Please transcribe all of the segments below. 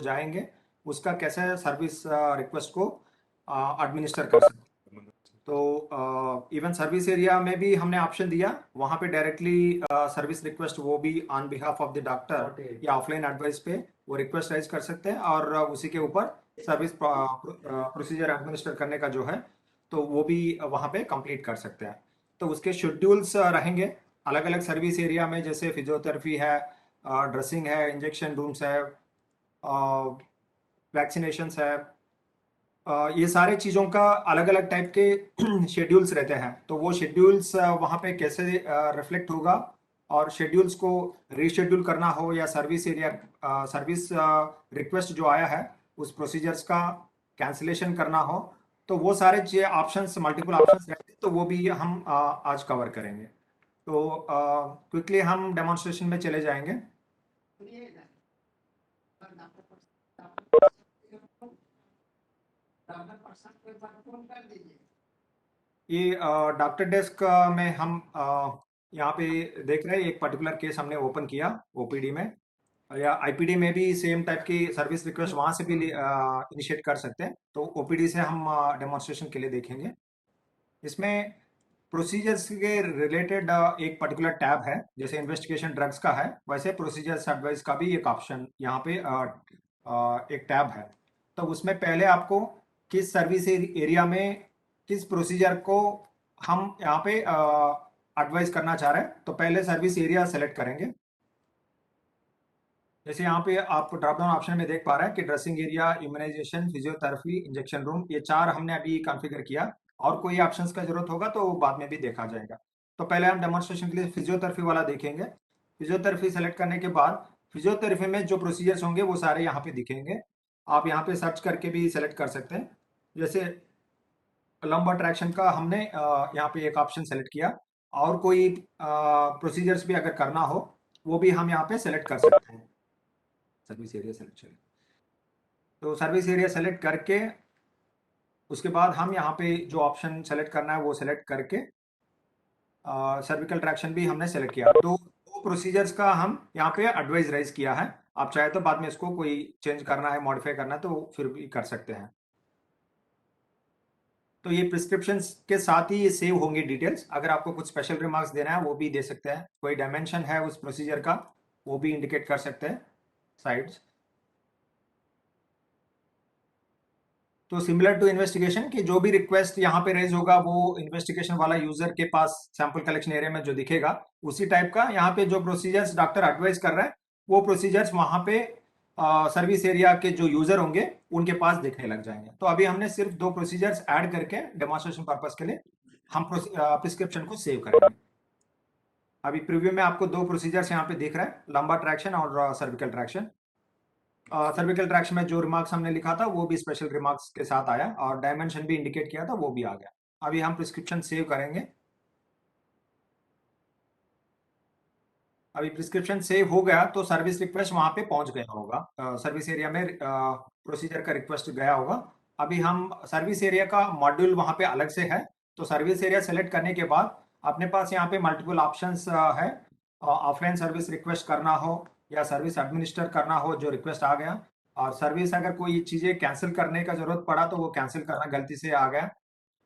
जाएंगे उसका कैसे सर्विस रिक्वेस्ट को एडमिनिस्टर कर सकते हैं। तो इवन सर्विस एरिया में भी हमने ऑप्शन दिया, वहां पे डायरेक्टली सर्विस रिक्वेस्ट वो भी on behalf of the doctor या ऑफलाइन एडवाइस पे वो रिक्वेस्ट राइज कर सकते हैं, और उसी के ऊपर सर्विस प्रोसीजर एडमिनिस्टर करने का जो है तो वो भी वहां पे कंप्लीट कर सकते हैं। तो उसके शेड्यूल्स रहेंगे अलग अलग सर्विस एरिया में, जैसे फिजियोथेरेपी है, ड्रेसिंग है, इंजेक्शन रूम्स है, वैक्सीनेशंस है, ये सारे चीज़ों का अलग अलग टाइप के शेड्यूल्स रहते हैं। तो वो शेड्यूल्स वहाँ पे कैसे रिफ्लेक्ट होगा, और शेड्यूल्स को रीशेड्यूल करना हो या सर्विस एरिया सर्विस रिक्वेस्ट जो आया है उस प्रोसीजर्स का कैंसिलेशन करना हो, तो वो सारे ऑप्शंस, मल्टीपल ऑप्शंस रहते हैं, तो वो भी हम आज कवर करेंगे। तो क्विकली हम डेमोन्स्ट्रेशन में चले जाएंगे। ये डॉक्टर डेस्क में हम यहाँ पे देख रहे हैं, एक पर्टिकुलर केस हमने ओपन किया ओपीडी में, या आईपीडी में भी सेम टाइप की सर्विस रिक्वेस्ट वहां से भी इनिशिएट कर सकते हैं। तो ओपीडी से हम डेमोन्स्ट्रेशन के लिए देखेंगे। इसमें प्रोसीजर्स के रिलेटेड एक पर्टिकुलर टैब है, जैसे इन्वेस्टिगेशन ड्रग्स का है वैसे प्रोसीजर्स एडवाइस का भी एक ऑप्शन यहाँ पे एक टैब है। तो उसमें पहले आपको किस सर्विस एरिया में किस प्रोसीजर को हम यहाँ पे एडवाइस करना चाह रहे हैं, तो पहले सर्विस एरिया सेलेक्ट करेंगे। जैसे यहाँ पे आप ड्रॉप डाउन ऑप्शन में देख पा रहे हैं कि dressing area, immunisation, physiotherapy, injection room, ये चार हमने अभी कॉन्फ़िगर किया। और कोई ऑप्शंस का जरूरत होगा तो बाद में भी देखा जाएगा। तो पहले हम डेमोन्स्ट्रेशन के लिए फिजियोथेरेपी वाला देखेंगे। फिजियोथेरेपी सेलेक्ट करने के बाद फिजियोथेरेपी में जो प्रोसीजर्स होंगे वो सारे यहाँ पे दिखेंगे। आप यहाँ पे सर्च करके भी सेलेक्ट कर सकते हैं। जैसे लंबर ट्रैक्शन का हमने यहाँ पे एक ऑप्शन सेलेक्ट किया, और कोई प्रोसीजर्स भी अगर करना हो वो भी हम यहाँ पे सेलेक्ट कर सकते हैं। सर्विस एरिया सिलेक्शन, तो सर्विस एरिया सेलेक्ट करके उसके बाद हम यहाँ पे जो ऑप्शन सेलेक्ट करना है वो सेलेक्ट करके सर्विकल ट्रैक्शन भी हमने सेलेक्ट किया। तो दो प्रोसीजर्स का हम यहाँ पे एडवाइस राइज किया है। आप चाहे तो बाद में इसको कोई चेंज करना है, मॉडिफाई करना है तो फिर भी कर सकते हैं। तो ये प्रिस्क्रिप्शन के साथ ही ये सेव होंगे डिटेल्स। अगर आपको कुछ स्पेशल रिमार्क्स देना है वो भी दे सकते हैं, कोई डायमेंशन है उस प्रोसीजर का वो भी इंडिकेट कर सकते हैं साइड्स। तो सिमिलर टू इन्वेस्टिगेशन कि जो भी रिक्वेस्ट यहाँ पे रेज होगा वो इन्वेस्टिगेशन वाला यूजर के पास सैंपल कलेक्शन एरिया में जो दिखेगा उसी टाइप का यहाँ पे जो प्रोसीजर्स डॉक्टर एडवाइस कर रहा है वो प्रोसीजर्स वहां पे सर्विस एरिया के जो यूजर होंगे उनके पास दिखने लग जाएंगे। तो अभी हमने सिर्फ दो प्रोसीजर्स ऐड करके डेमोन्स्ट्रेशन पर्पस के लिए हम प्रिस्क्रिप्शन को सेव करेंगे। अभी प्रीव्यू में आपको दो प्रोसीजर्स यहाँ पे दिख रहा है, लंबा ट्रैक्शन और सर्विकल ट्रैक्शन। सर्विकल ट्रैक्शन में जो रिमार्क्स हमने लिखा था वो भी स्पेशल रिमार्क्स के साथ आया, और डायमेंशन भी इंडिकेट किया था वो भी आ गया। अभी हम प्रिस्क्रिप्शन सेव करेंगे। अभी प्रिस्क्रिप्शन सेव हो गया तो सर्विस रिक्वेस्ट वहां पे पहुंच गया होगा, सर्विस एरिया में प्रोसीजर का रिक्वेस्ट गया होगा। अभी हम सर्विस एरिया का मॉड्यूल वहां पे अलग से है। तो सर्विस एरिया सेलेक्ट करने के बाद अपने पास यहाँ पे मल्टीपल ऑप्शंस है। ऑफलाइन सर्विस रिक्वेस्ट करना हो या सर्विस एडमिनिस्टर करना हो जो रिक्वेस्ट आ गया, और सर्विस अगर कोई चीजें कैंसिल करने का जरूरत पड़ा तो वो कैंसिल करना गलती से आ गया,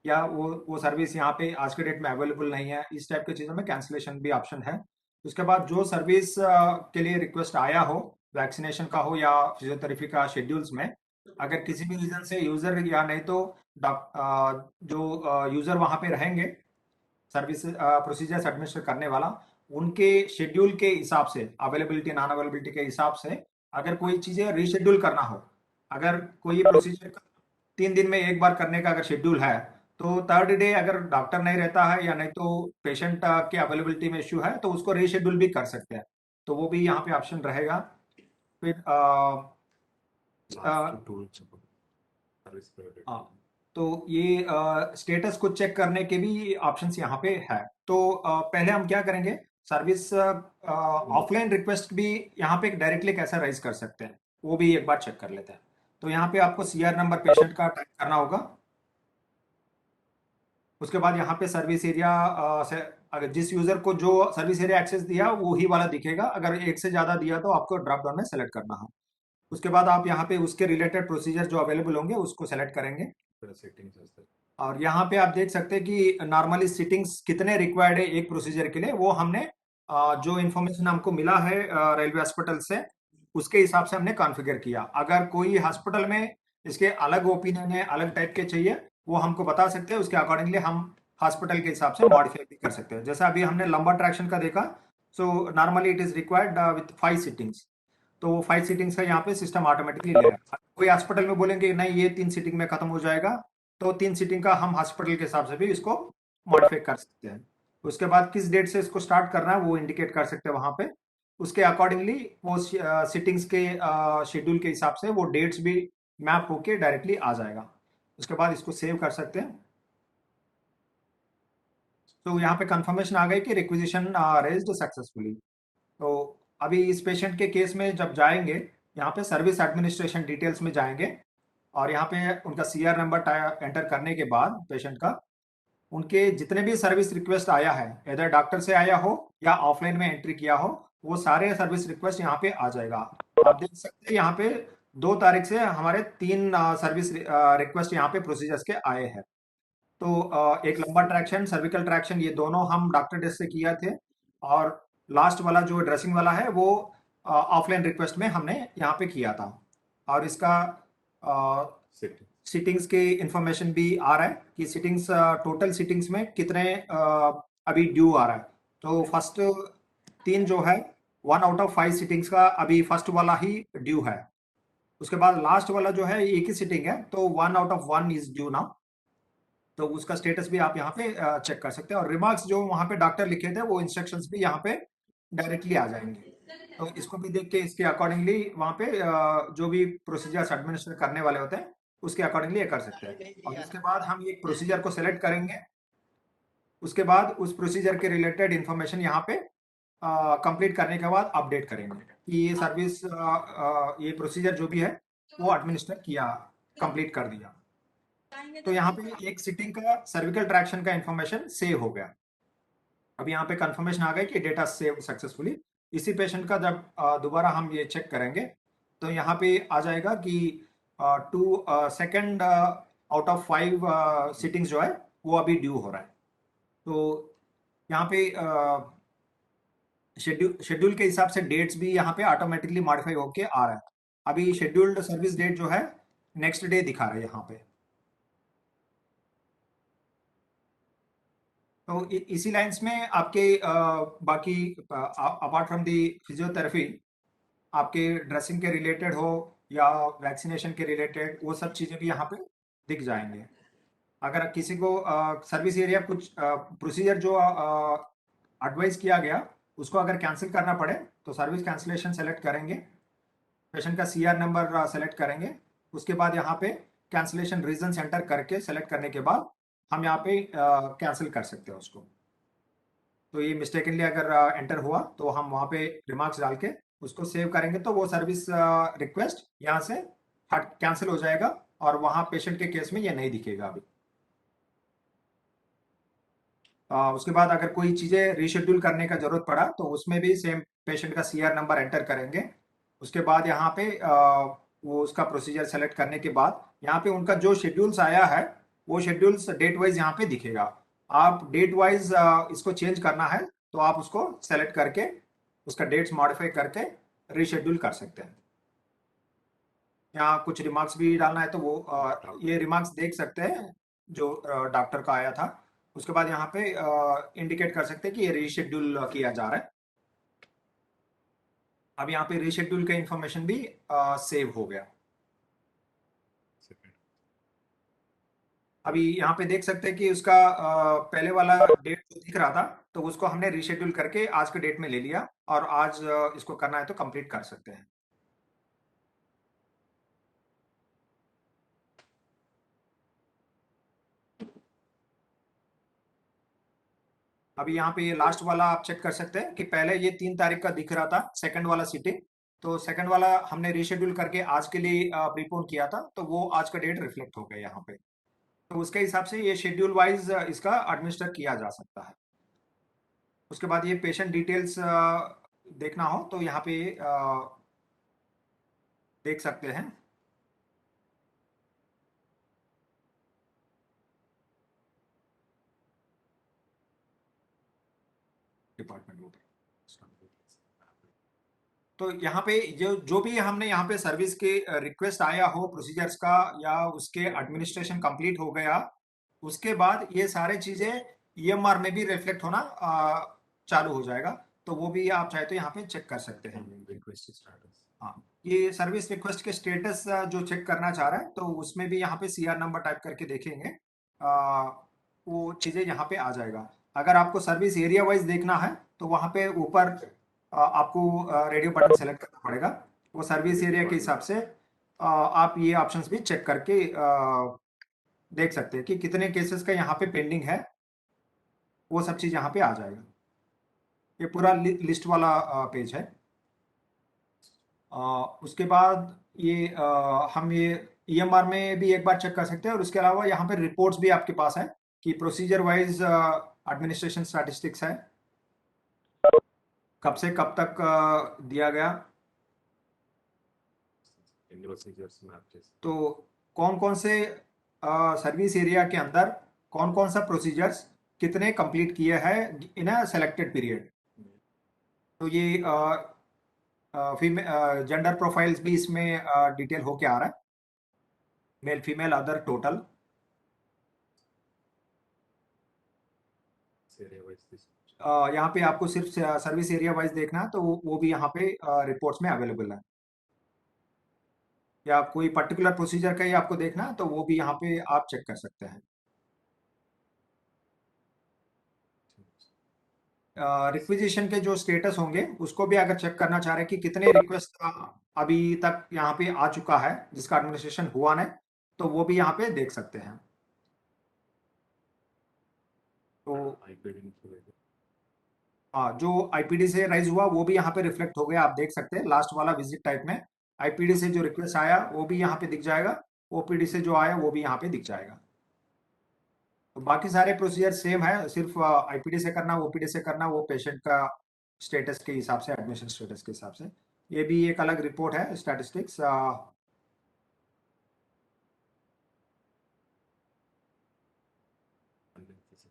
या वो सर्विस यहाँ पे आज के डेट में अवेलेबल नहीं है, इस टाइप की चीज़ों में कैंसिलेशन भी ऑप्शन है। उसके बाद जो सर्विस के लिए रिक्वेस्ट आया हो, वैक्सीनेशन का हो या फिजियोथेरेपी का, शेड्यूल्स में अगर किसी भी रीजन से यूजर या नहीं तो जो यूजर वहां पे रहेंगे सर्विस प्रोसीजर्स एडमिनिस्टर करने वाला, उनके शेड्यूल के हिसाब से, अवेलेबिलिटी नॉन अवेलेबिलिटी के हिसाब से अगर कोई चीजें रीशेड्यूल करना हो, अगर कोई प्रोसीजर 3 दिन में एक बार करने का अगर शेड्यूल है, तो थर्ड डे अगर डॉक्टर नहीं रहता है या नहीं तो पेशेंट के अवेलेबिलिटी में इश्यू है तो उसको रीशेड्यूल भी कर सकते हैं। तो वो भी यहाँ पे ऑप्शन रहेगा। फिर हाँ, तो ये स्टेटस को चेक करने के भी ऑप्शंस यहाँ पे है। तो पहले हम क्या करेंगे, सर्विस ऑफलाइन रिक्वेस्ट भी यहाँ पे डायरेक्टली कैसे राइज कर सकते हैं वो भी एक बार चेक कर लेते हैं। तो यहाँ पे आपको सीआर नंबर पेशेंट का टाइप करना होगा। उसके बाद यहाँ पे सर्विस एरिया से अगर जिस यूजर को जो सर्विस एरिया एक्सेस दिया वो ही वाला दिखेगा, अगर एक से ज्यादा दिया तो आपको ड्रॉप डाउन में सेलेक्ट करना है। उसके बाद आप यहाँ पे उसके रिलेटेड प्रोसीजर जो अवेलेबल होंगे उसको सेलेक्ट करेंगे। और यहाँ पे आप देख सकते हैं कि नॉर्मली सिटिंग्स कितने रिक्वायर्ड है एक प्रोसीजर के लिए, वो हमने जो इन्फॉर्मेशन हमको मिला है रेलवे हॉस्पिटल से, उसके हिसाब से हमने कॉन्फ़िगर किया। अगर कोई हॉस्पिटल में इसके अलग ओपिनियन है, अलग टाइप के चाहिए, वो हमको बता सकते हैं, उसके अकॉर्डिंगली हम हॉस्पिटल के हिसाब से मॉडिफाई भी कर सकते हैं। जैसा अभी हमने लंबा ट्रैक्शन का देखा, so normally it is required with 5 seatings. तो वो 5 सीटिंग्स का यहाँ पे सिस्टम ऑटोमेटिकली ले रहा है। कोई हॉस्पिटल में बोलेंगे नहीं ये 3 सीटिंग में खत्म हो जाएगा, तो 3 सीटिंग का हम हॉस्पिटल के हिसाब से भी इसको मॉडिफाई कर सकते हैं। उसके बाद किस डेट से इसको स्टार्ट करना है वो इंडिकेट कर सकते हैं वहां पे। उसके अकॉर्डिंगली वो सिटिंग्स के शेड्यूल के हिसाब से वो डेट्स भी मैप होके डायरेक्टली आ जाएगा। उसके बाद इसको सेव कर सकते हैं। तो यहाँ पे कंफर्मेशन आ गई कि रिक्विजिशन रेज्ड सक्सेसफुली। तो अभी इस पेशेंट के केस में जब जाएंगे, यहाँ पे सर्विस एडमिनिस्ट्रेशन डिटेल्स में जाएंगे, और यहाँ पे उनका सीआर नंबर एंटर करने के बाद पेशेंट का, उनके जितने भी सर्विस रिक्वेस्ट आया है, इधर डॉक्टर से आया हो या ऑफलाइन में एंट्री किया हो, वो सारे सर्विस रिक्वेस्ट यहाँ पे आ जाएगा। आप देख सकते हैं यहाँ पे 2 तारीख से हमारे 3 सर्विस रिक्वेस्ट यहाँ पे प्रोसीजर्स के आए हैं। तो एक लंबा ट्रैक्शन, सर्विकल ट्रैक्शन, ये दोनों हम डॉक्टर डेस्क से किया थे। और लास्ट वाला जो ड्रेसिंग वाला है वो ऑफलाइन रिक्वेस्ट में हमने यहाँ पे किया था। और इसका सिटिंग्स की इंफॉर्मेशन भी आ रहा है कि सिटिंग्स, टोटल सिटिंग्स में कितने अभी ड्यू आ रहा है। तो फर्स्ट 3 जो है, 1 आउट ऑफ 5 सिटिंग्स का अभी फर्स्ट वाला ही ड्यू है। उसके बाद लास्ट वाला जो है एक ही सिटिंग है, तो 1 out of 1 is due now. तो उसका स्टेटस भी आप यहाँ पे चेक कर सकते हैं, और रिमार्क्स जो वहाँ पे डॉक्टर लिखे थे वो इंस्ट्रक्शंस भी यहाँ पे डायरेक्टली आ जाएंगे। तो इसको भी देख के इसके अकॉर्डिंगली वहाँ पे जो भी प्रोसीजर्स एडमिनिस्टर करने वाले होते हैं उसके अकॉर्डिंगली ये कर सकते हैं। और इसके बाद हम एक प्रोसीजर को सिलेक्ट करेंगे। उसके बाद उस प्रोसीजर के रिलेटेड इंफॉर्मेशन यहाँ पे कंप्लीट करने के बाद अपडेट करेंगे कि ये सर्विस, ये प्रोसीजर जो भी है वो एडमिनिस्टर किया, कंप्लीट कर दिया। तो यहाँ पे एक सिटिंग का सर्विकल ट्रैक्शन का इंफॉर्मेशन सेव हो गया। अब यहाँ पे कंफर्मेशन आ गया कि डेटा सेव सक्सेसफुली। इसी पेशेंट का जब दोबारा हम ये चेक करेंगे, तो यहाँ पे आ जाएगा कि two second out of 5 sittings जो है वो अभी ड्यू हो रहा है। तो यहाँ पे शेड्यूल के हिसाब से डेट्स भी यहाँ पे ऑटोमेटिकली मॉडिफाई होके आ रहा है। अभी शेड्यूल्ड सर्विस डेट जो है नेक्स्ट डे दिखा रहा है यहाँ पे। तो इसी लाइंस में आपके बाकी अपार्ट फ्रॉम दी फिजियोथेरेपी, आपके ड्रेसिंग के रिलेटेड हो या वैक्सीनेशन के रिलेटेड, वो सब चीज़ें भी यहाँ पे दिख जाएंगे। अगर किसी को सर्विस एरिया कुछ प्रोसीजर जो एडवाइस किया गया उसको अगर कैंसिल करना पड़े, तो सर्विस कैंसिलेशन सेलेक्ट करेंगे, पेशेंट का सीआर नंबर सेलेक्ट करेंगे। उसके बाद यहाँ पे कैंसिलेशन रीजन एंटर करके सेलेक्ट करने के बाद हम यहाँ पे कैंसिल कर सकते हैं उसको। तो ये मिस्टेकनली अगर एंटर हुआ तो हम वहाँ पे रिमार्क्स डाल के उसको सेव करेंगे, तो वो सर्विस रिक्वेस्ट यहाँ से हट कैंसिल हो जाएगा, और वहाँ पेशेंट के केस में ये नहीं दिखेगा अभी। उसके बाद अगर कोई चीज़ें रीशेड्यूल करने का जरूरत पड़ा तो उसमें भी सेम पेशेंट का सीआर नंबर एंटर करेंगे। उसके बाद यहाँ पे वो उसका प्रोसीजर सेलेक्ट करने के बाद यहाँ पे उनका जो शेड्यूल्स आया है वो शेड्यूल्स डेट वाइज यहाँ पे दिखेगा। आप डेट वाइज इसको चेंज करना है तो आप उसको सेलेक्ट करके उसका डेट्स मॉडिफाई करके रीशेड्यूल कर सकते हैं। यहाँ कुछ रिमार्क्स भी डालना है तो वो ये रिमार्क्स देख सकते हैं जो डॉक्टर का आया था। उसके बाद यहाँ पे इंडिकेट कर सकते हैं कि ये रीशेड्यूल किया जा रहा है। अब यहाँ पे रीशेड्यूल का इंफॉर्मेशन भी सेव हो गया। अभी यहाँ पे देख सकते हैं कि उसका पहले वाला डेट जो दिख रहा था, तो उसको हमने रीशेड्यूल करके आज के डेट में ले लिया, और आज इसको करना है तो कंप्लीट कर सकते हैं। अभी यहाँ पे ये लास्ट वाला आप चेक कर सकते हैं कि पहले ये 3 तारीख का दिख रहा था सेकंड वाला सीटिंग, तो सेकंड वाला हमने रीशेड्यूल करके आज के लिए प्रीपोन किया था, तो वो आज का डेट रिफ्लेक्ट हो गया यहाँ पे। तो उसके हिसाब से ये शेड्यूल वाइज इसका एडमिनिस्टर किया जा सकता है। उसके बाद ये पेशेंट डिटेल्स देखना हो तो यहाँ पे देख सकते हैं। डिपार्टमेंट वो तो यहाँ पे जो जो भी हमने यहाँ पे सर्विस के रिक्वेस्ट आया हो प्रोसीजर्स का, या उसके एडमिनिस्ट्रेशन कंप्लीट हो गया, उसके बाद ये सारे चीजें ईएमआर में भी रिफ्लेक्ट होना चालू हो जाएगा। तो वो भी आप चाहे तो यहाँ पे चेक कर सकते हैं। Request status. हाँ, ये सर्विस रिक्वेस्ट के स्टेटस जो चेक करना चाह रहा है, तो उसमें भी यहाँ पे सीआर नंबर टाइप करके देखेंगे, वो चीज़ें यहाँ पे आ जाएगा। अगर आपको सर्विस एरिया वाइज देखना है, तो वहाँ पे ऊपर आपको रेडियो बटन सेलेक्ट करना पड़ेगा। वो सर्विस एरिया के हिसाब से आप ये ऑप्शंस भी चेक करके देख सकते हैं कि कितने केसेस का यहाँ पे पेंडिंग है। वो सब चीज़ यहाँ पे आ जाएगा। ये पूरा लिस्ट वाला पेज है। अ, उसके बाद ये हम ये ईएमआर में भी एक बार चेक कर सकते हैं, और उसके अलावा यहाँ पे रिपोर्ट्स भी आपके पास है कि प्रोसीजर वाइज एडमिनिस्ट्रेशन स्टैटिस्टिक्स है, कब से कब तक दिया गया। Procedures matches. तो कौन कौन से सर्विस एरिया के अंदर कौन कौन सा प्रोसीजर्स कितने कंप्लीट किए हैं इन अ सेलेक्टेड पीरियड। तो ये जेंडर प्रोफाइल्स भी इसमें डिटेल होके आ रहा है, male female other total. Area wise this. यहाँ पे आपको सिर्फ सर्विस एरिया वाइज देखना है, तो वो भी यहाँ पे रिपोर्ट्स में अवेलेबल है। या कोई पर्टिकुलर प्रोसीजर का ही आपको देखना है, तो वो भी यहाँ पे आप चेक कर सकते हैं। रिक्विजिशन के जो स्टेटस होंगे उसको भी अगर चेक करना चाह रहे हैं कि कितने रिक्वेस्ट अभी तक यहाँ पे आ चुका है जिसका एडमिनिस्ट्रेशन हुआ नहीं, तो वो भी यहाँ पे देख सकते हैं। तो हाँ, जो आईपीडी से राइज हुआ वो भी यहाँ पे रिफ्लेक्ट हो गया, आप देख सकते हैं लास्ट वाला विजिट टाइप में। आईपीडी से जो रिक्वेस्ट आया वो भी यहाँ पे दिख जाएगा, ओपीडी से जो आया वो भी यहाँ पे दिख जाएगा। तो बाकी सारे प्रोसीजर सेम है, सिर्फ आईपीडी से करना ओपीडी से करना वो पेशेंट का स्टेटस के हिसाब से, एडमिशन स्टेटस के हिसाब से। ये भी एक अलग रिपोर्ट है स्टैटिस्टिक्स।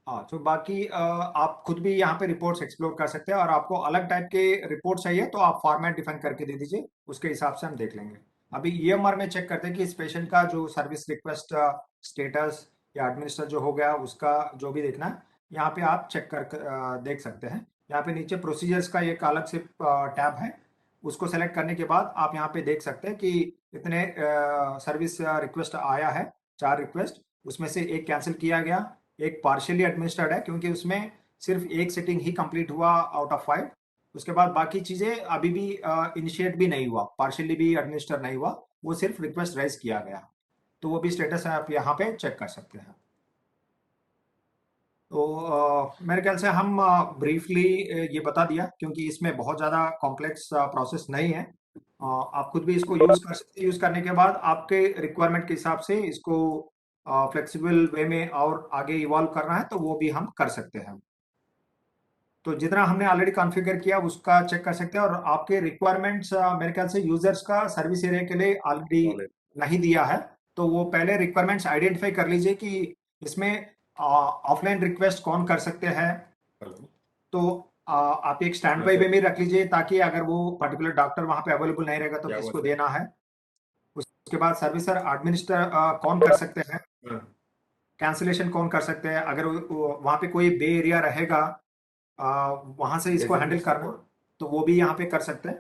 हाँ, तो बाकी आप खुद भी यहाँ पे रिपोर्ट्स एक्सप्लोर कर सकते हैं, और आपको अलग टाइप के रिपोर्ट चाहिए तो आप फॉर्मेट डिफाइन करके दे दीजिए, उसके हिसाब से हम देख लेंगे। अभी ईएमआर में चेक करते हैं कि इस पेशेंट का जो सर्विस रिक्वेस्ट स्टेटस या एडमिनिस्टर जो हो गया उसका जो भी देखना है, यहाँ पे आप चेक कर देख सकते हैं। यहाँ पे नीचे प्रोसीजर्स का एक अलग से टैब है, उसको सेलेक्ट करने के बाद आप यहाँ पे देख सकते हैं कि इतने सर्विस रिक्वेस्ट आया है, 4 रिक्वेस्ट, उसमें से एक कैंसिल किया गया, एक पार्शियली एडमिनिस्टर्ड है क्योंकि उसमें सिर्फ एक सेटिंग ही कंप्लीट हुआ आउट ऑफ 5। उसके बाद बाकी चीजें अभी भी इनिशिएट भी नहीं हुआ, पार्शियली भी एडमिनिस्टर नहीं हुआ, वो सिर्फ रिक्वेस्ट राइज किया गया। तो वो भी स्टेटस आप यहाँ पे चेक कर सकते हैं। तो मेरे ख्याल से हम ब्रीफली ये बता दिया, क्योंकि इसमें बहुत ज़्यादा कॉम्प्लेक्स प्रोसेस नहीं है। आप खुद भी इसको यूज़ कर सकते हैं। यूज़ करने के बाद आपके रिक्वायरमेंट के हिसाब से इसको फ्लेक्सिबल वे में और आगे इवॉल्व करना है तो वो भी हम कर सकते हैं। तो जितना हमने ऑलरेडी कॉन्फ़िगर किया उसका चेक कर सकते हैं, और आपके रिक्वायरमेंट्स मेरे ख्याल से यूजर्स का सर्विस एरिया के लिए ऑलरेडी नहीं दिया है, तो वो पहले रिक्वायरमेंट्स आइडेंटिफाई कर लीजिए कि इसमें ऑफलाइन रिक्वेस्ट कौन कर सकते हैं। तो आप एक स्टैंड बाई वे में रख लीजिए, ताकि अगर वो पर्टिकुलर डॉक्टर वहां पे अवेलेबल नहीं रहेगा तो किसको देना है। उसके बाद सर्विसर एडमिनिस्टर कौन कर सकते हैं, कैंसिलेशन कौन कर सकते हैं, अगर वहां पे कोई बे एरिया रहेगा वहां से इसको हैंडल करना, तो वो भी यहाँ पे कर सकते हैं।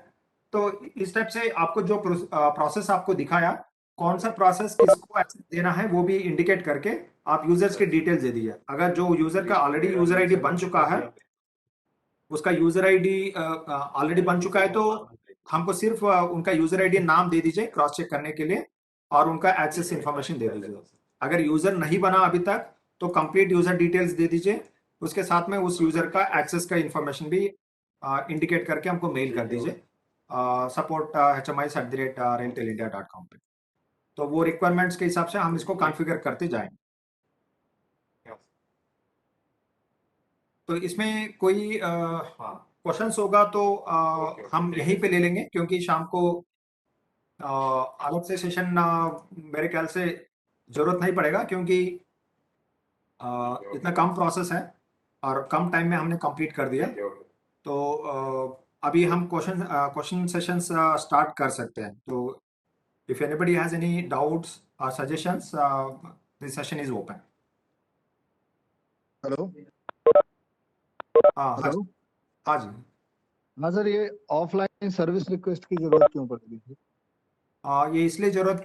तो इस टाइप से आपको जो प्रोसेस आपको दिखाया, कौन सा प्रोसेस किसको एक्सेस देना है वो भी इंडिकेट करके आप यूजर्स के डिटेल्स दे दीजिए। अगर जो यूजर का ऑलरेडी यूजर आईडी बन चुका है, उसका यूजर आईडी ऑलरेडी बन चुका है, तो हमको सिर्फ उनका यूजर आईडी नाम दे दीजिए क्रॉस चेक करने के लिए, और उनका एक्सेस इंफॉर्मेशन दे दीजिए। अगर यूजर नहीं बना अभी तक, तो कंप्लीट यूजर डिटेल्स दे दीजिए, उसके साथ में उस यूजर का एक्सेस का इंफॉर्मेशन भी इंडिकेट करके हमको मेल कर दीजिए support@hmis@railtelindia.com पे। तो वो रिक्वायरमेंट्स के हिसाब से हम इसको कॉन्फ़िगर करते जाएंगे। तो इसमें कोई क्वेश्चंस होगा तो हम यहीं पे ले लेंगे, क्योंकि शाम को अलग से सेशन मेरे ख्याल से जरूरत नहीं पड़ेगा, क्योंकि इतना कम प्रोसेस है और कम टाइम में हमने कंप्लीट कर दिया। तो अभी हम क्वेश्चन सेशंस स्टार्ट कर सकते हैं। तो if anybody has any doubts और suggestions, this session is open. Hello हाँ हाँ हेलो। हाँ जी। हाँ सर, ये ऑफलाइन सर्विस रिक्वेस्ट की जरूरत क्यों पड़ रही है? ये इसलिए जरूरत